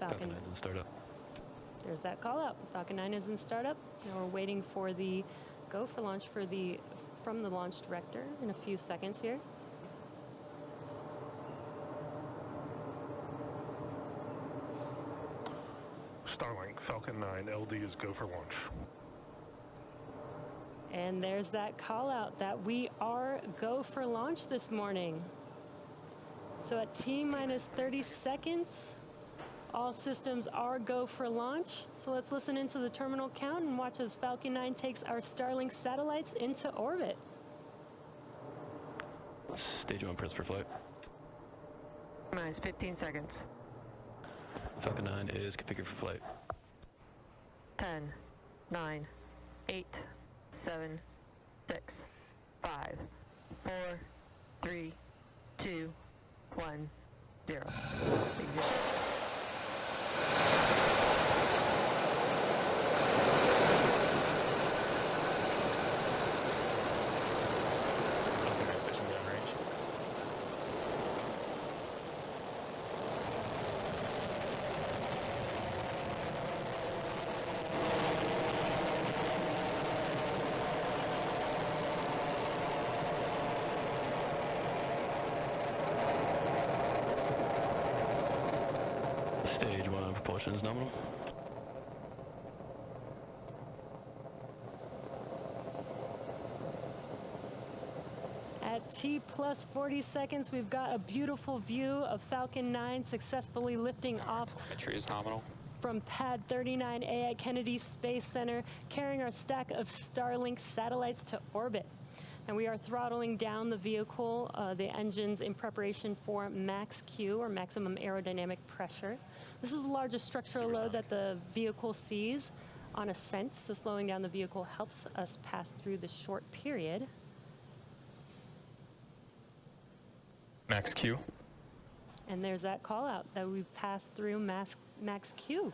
Falcon 9 is in startup. There's that call out. Falcon 9 is in startup. Now we're waiting for the go for launch from the launch director in a few seconds here. Starlink, Falcon 9, LD is go for launch. And there's that call out that we are go for launch this morning. So at T-minus 30 seconds, all systems are go for launch. So let's listen into the terminal count and watch as Falcon 9 takes our Starlink satellites into orbit. Stage 1 press for flight. Minus 15 seconds. Falcon 9 is configured for flight. 10, 9, 8, 7, 6, 5, 4, 3, 2, 1, 0. Exit. Stage 1 propulsion is nominal. At T-plus 40 seconds, we've got a beautiful view of Falcon 9 successfully lifting off Telemetry is nominal. from Pad 39A at Kennedy Space Center, carrying our stack of Starlink satellites to orbit. And we are throttling down the vehicle, the engines, in preparation for max Q, or maximum aerodynamic pressure. This is the largest structural load that the vehicle sees on ascent, so slowing down the vehicle helps us pass through the short period. Max Q. And there's that call out that we've passed through max Q.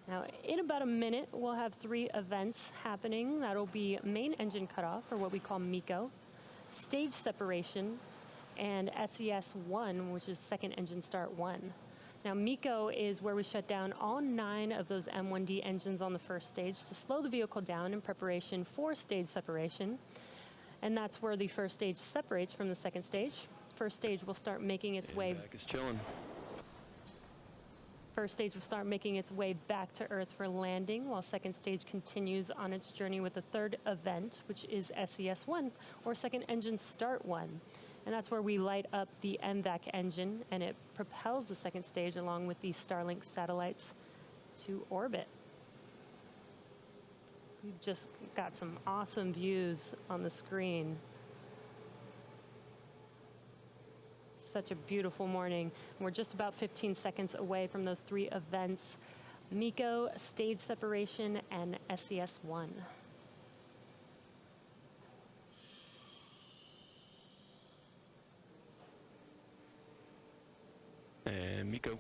Now, in about a minute, we'll have 3 events happening. That'll be main engine cutoff, or what we call MECO, stage separation, and SES-1, which is second engine start 1. Now, MECO is where we shut down all 9 of those M1D engines on the first stage to slow the vehicle down in preparation for stage separation. And that's where the first stage separates from the second stage. First stage will start making its way. Back is chilling. First stage will start making its way back to Earth for landing, while second stage continues on its journey with the third event, which is SES-1, or second engine start 1. And that's where we light up the MVAC engine, and it propels the second stage along with the Starlink satellites to orbit. We've just got some awesome views on the screen. Such a beautiful morning. We're just about 15 seconds away from those 3 events: MECO, stage separation, and SES-1. And MECO.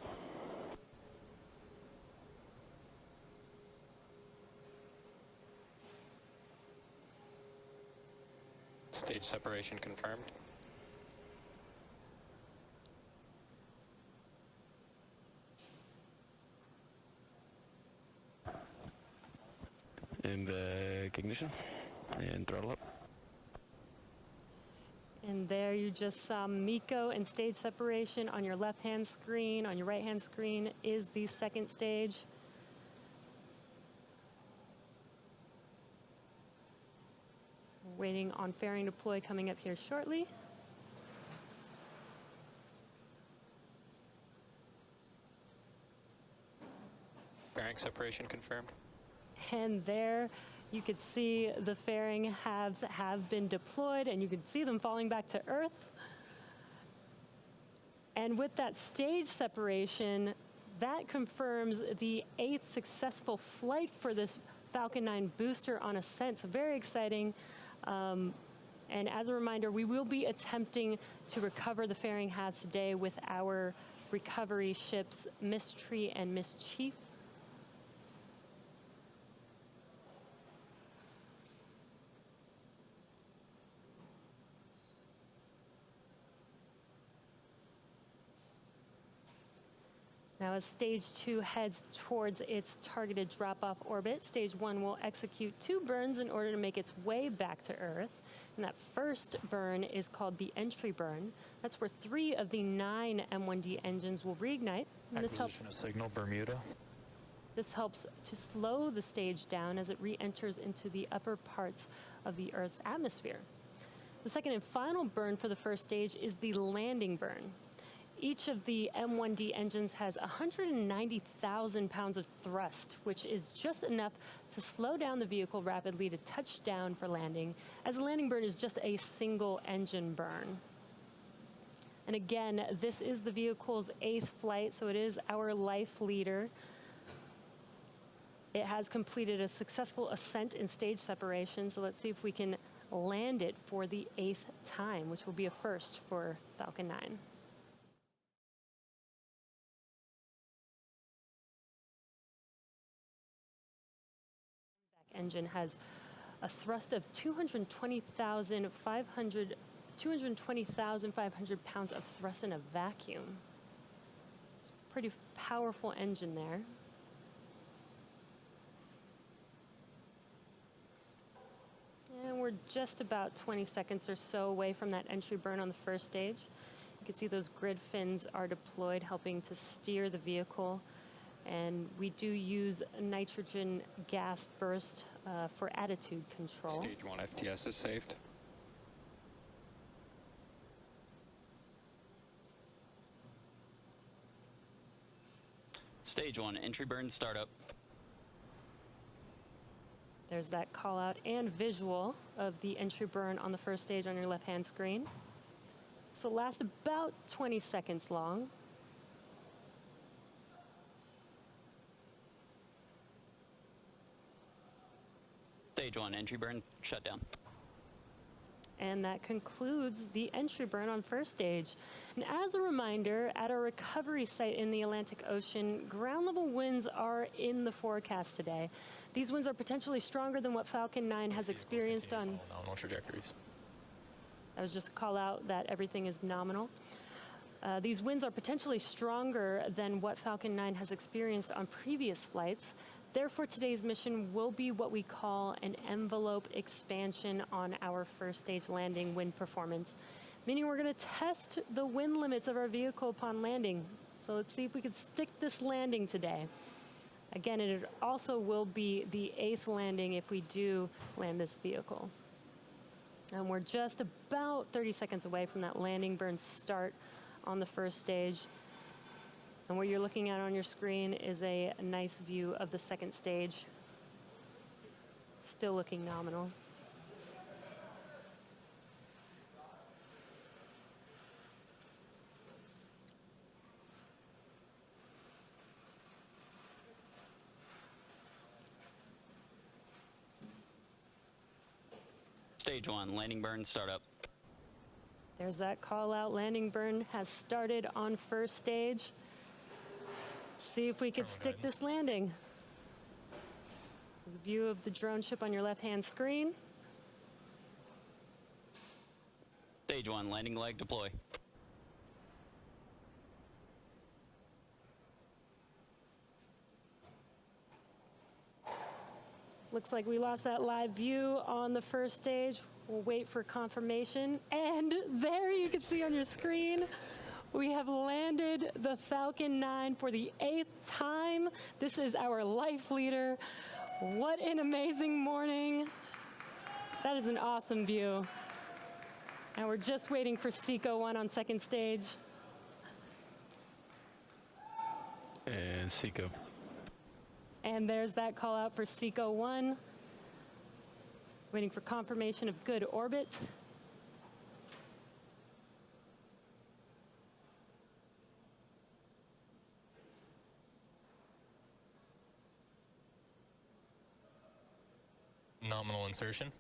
Stage separation confirmed. And ignition. And throttle up. And there you just saw MECO and stage separation on your left-hand screen. On your right-hand screen is the second stage. We're waiting on fairing deploy coming up here shortly. Bearing separation confirmed. And there you could see the fairing halves have been deployed, and you can see them falling back to Earth. And with that stage separation, that confirms the 8th successful flight for this Falcon 9 booster on ascent. So very exciting. And as a reminder, we will be attempting to recover the fairing halves today with our recovery ships, Mystery and Mischief. Now, as stage 2 heads towards its targeted drop-off orbit, stage 1 will execute 2 burns in order to make its way back to Earth. And that first burn is called the entry burn. That's where 3 of the 9 M1D engines will reignite. And this Acquisition of signal, Bermuda. helps to slow the stage down as it re-enters into the upper parts of the Earth's atmosphere. The second and final burn for the first stage is the landing burn. Each of the M1D engines has 190,000 pounds of thrust, which is just enough to slow down the vehicle rapidly to touch down for landing, as the landing burn is just a single engine burn. And again, this is the vehicle's 8th flight, so it is our life leader. It has completed a successful ascent and stage separation, so let's see if we can land it for the 8th time, which will be a first for Falcon 9. Engine has a thrust of 220,500 pounds of thrust in a vacuum. It's a pretty powerful engine there. And we're just about 20 seconds or so away from that entry burn on the first stage. You can see those grid fins are deployed, helping to steer the vehicle. And we do use nitrogen gas burst for attitude control. Stage 1 FTS is saved. Stage 1, entry burn startup. There's that call out and visual of the entry burn on the first stage on your left-hand screen. So it lasts about 20 seconds long. Stage 1, entry burn, shutdown. And that concludes the entry burn on first stage. And as a reminder, at our recovery site in the Atlantic Ocean, ground level winds are in the forecast today. These winds are potentially stronger than what Falcon 9 has experienced on... Nominal trajectories. That was just a call out that everything is nominal. These winds are potentially stronger than what Falcon 9 has experienced on previous flights. Therefore, today's mission will be what we call an envelope expansion on our first stage landing wind performance, meaning we're going to test the wind limits of our vehicle upon landing. So let's see if we can stick this landing today. Again, it also will be the 8th landing if we do land this vehicle. And we're just about 30 seconds away from that landing burn start on the first stage. And what you're looking at on your screen is a nice view of the second stage. Still looking nominal. Stage 1, landing burn startup. There's that call out. Landing burn has started on first stage. See if we could stick this landing. There's a view of the drone ship on your left-hand screen. Stage 1, landing leg deploy. Looks like we lost that live view on the first stage. We'll wait for confirmation. And there you can see on your screen, we have landed the Falcon 9 for the 8th time. This is our life leader. What an amazing morning. That is an awesome view. And we're just waiting for SECO 1 on second stage. And SECO. And there's that call out for SECO 1. Waiting for confirmation of good orbit. Nominal insertion.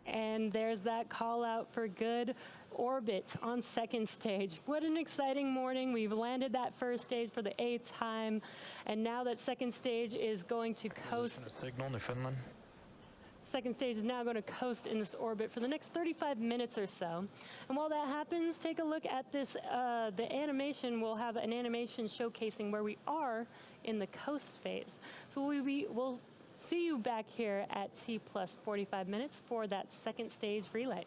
And there's that call out for good orbit on second stage. What an exciting morning. We've landed that first stage for the 8th time. And now that second stage is going to coast. Signal, Newfoundland. Second stage is now going to coast in this orbit for the next 35 minutes or so. And while that happens, take a look at this, the animation. We'll have an animation showcasing where we are in the coast phase. So we'll see you back here at T plus 45 minutes for that second stage relay.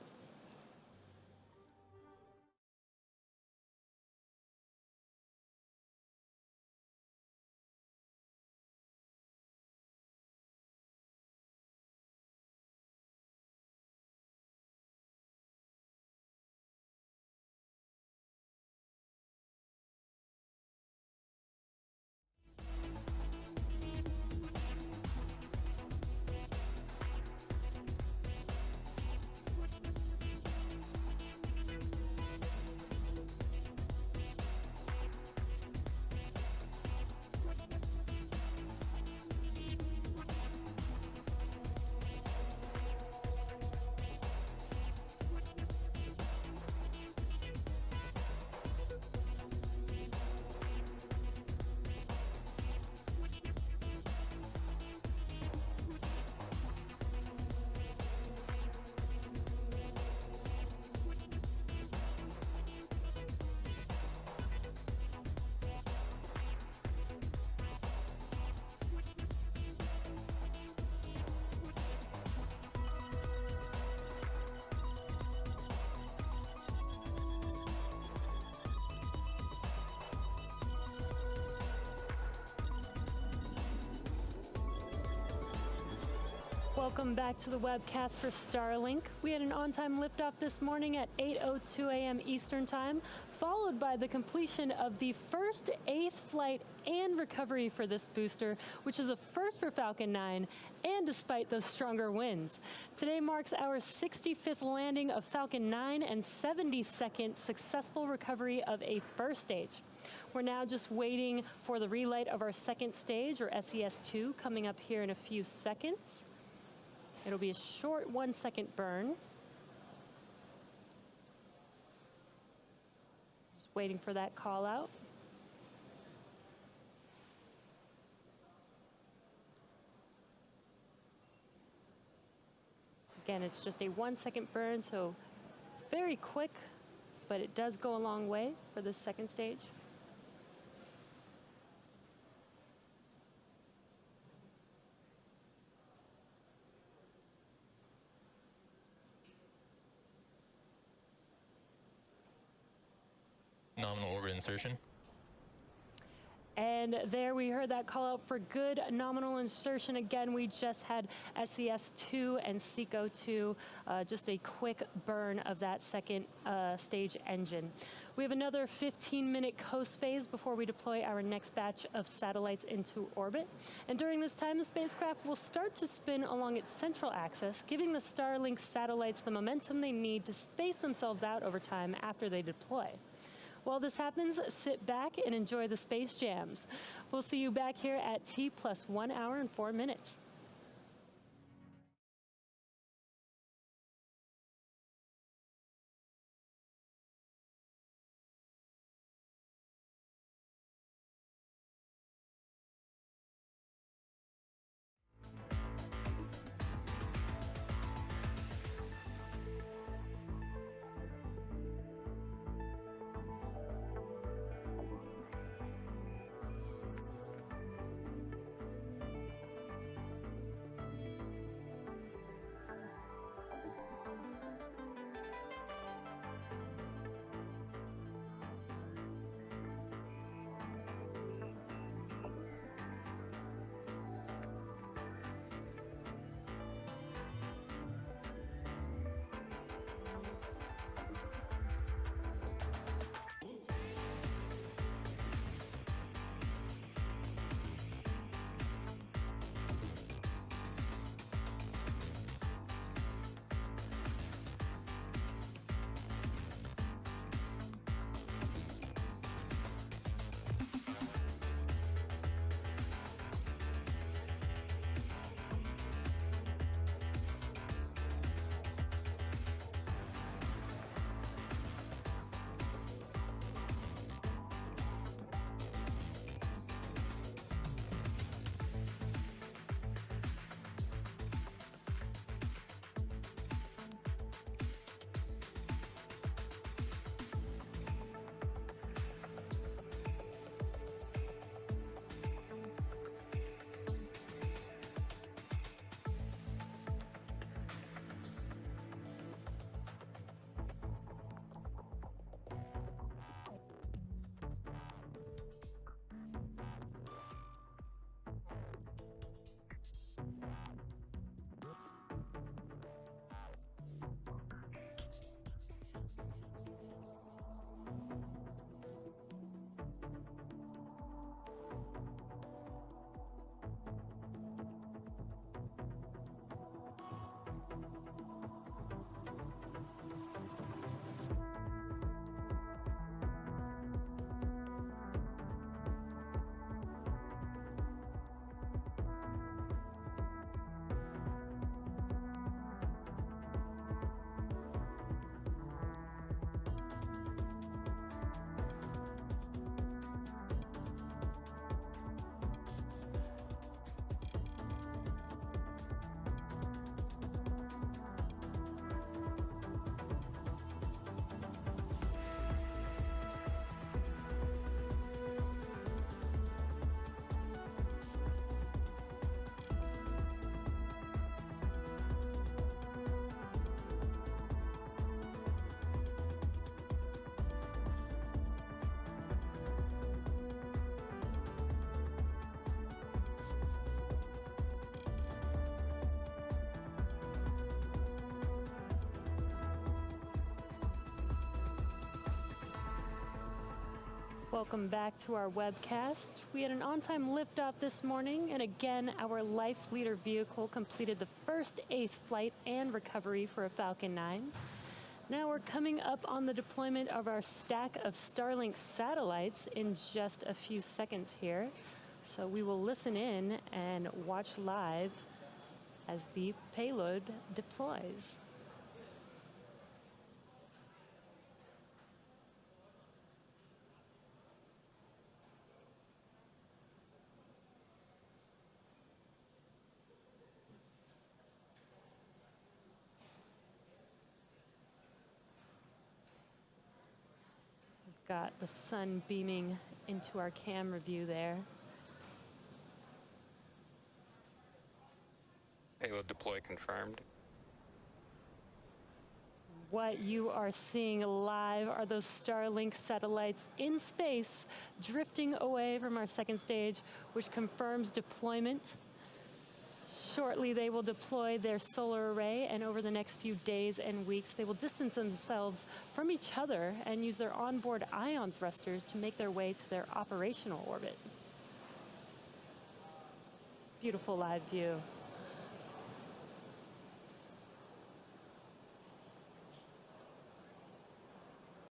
Welcome back to the webcast for Starlink. We had an on-time liftoff this morning at 8:02 a.m. Eastern Time, followed by the completion of the first 8th flight and recovery for this booster, which is a first for Falcon 9, and despite those stronger winds. Today marks our 65th landing of Falcon 9 and 72nd successful recovery of a first stage. We're now just waiting for the relight of our second stage, or SES-2, coming up here in a few seconds. It'll be a short 1-second burn. Just waiting for that call out. Again, it's just a 1-second burn, so it's very quick, but it does go a long way for this second stage. Nominal orbit insertion. And there we heard that call out for good nominal insertion. Again, we just had SES-2 and SECO-2, just a quick burn of that second stage engine. We have another 15-minute coast phase before we deploy our next batch of satellites into orbit. And during this time, the spacecraft will start to spin along its central axis, giving the Starlink satellites the momentum they need to space themselves out over time after they deploy. While this happens, sit back and enjoy the space jams. We'll see you back here at T plus 1 hour and 4 minutes. Welcome back to our webcast. We had an on-time liftoff this morning, and again, our Life Leader vehicle completed the first 8th flight and recovery for a Falcon 9. Now we're coming up on the deployment of our stack of Starlink satellites in just a few seconds here. So we will listen in and watch live as the payload deploys. Got the sun beaming into our camera view there. Payload deploy confirmed. What you are seeing live are those Starlink satellites in space, drifting away from our second stage, which confirms deployment. Shortly, they will deploy their solar array, and over the next few days and weeks, they will distance themselves from each other and use their onboard ion thrusters to make their way to their operational orbit. Beautiful live view.